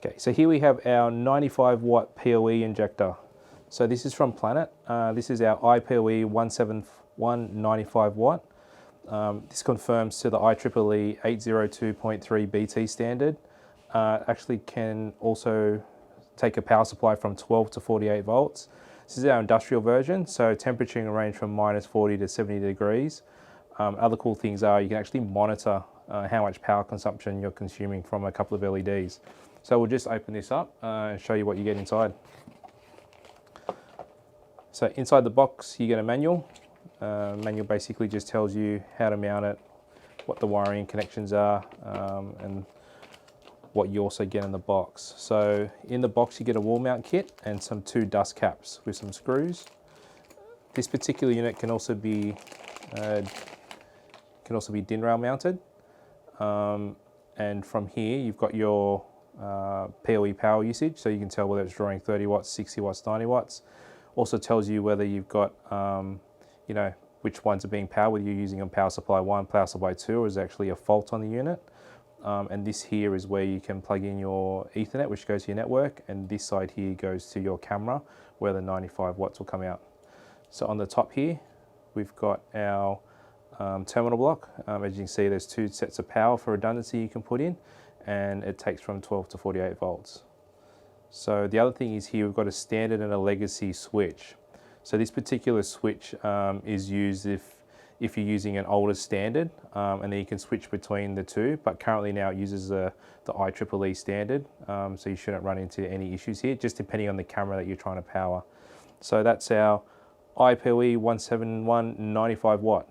Okay, so here we have our 95 watt PoE injector. So this is from Planet. This is our IPOE-171-95W. This conforms to the IEEE 802.3 BT standard. Actually can also take a power supply from 12 to 48 volts. This is our industrial version, so temperature can range from -40 to 70 degrees. Other cool things are you can actually monitor how much power consumption you're consuming from a couple of LEDs. So we'll just open this up and show you what you get inside. So inside the box you get a manual. Manual basically just tells you how to mount it, what the wiring connections are, and what you also get in the box. So in the box you get a wall mount kit and some 2 dust caps with some screws. This particular unit can also be DIN rail mounted. And from here you've got your PoE power usage, so you can tell whether it's drawing 30 watts, 60 watts, 90 watts. Also tells you whether you've got, you know, which ones are being powered, whether you're using a power supply 1, power supply 2, or is actually a fault on the unit. And this here is where you can plug in your Ethernet, which goes to your network, and this side here goes to your camera, where the 95 watts will come out. So on the top here, we've got our terminal block. As you can see, there's 2 sets of power for redundancy you can put in, and it takes from 12 to 48 volts. So the other thing is here we've got a standard and a legacy switch. So this particular switch is used if you're using an older standard, and then you can switch between the 2, but currently now it uses the IEEE standard, so you shouldn't run into any issues here, just depending on the camera that you're trying to power. So that's our IPOE-171-95 watt.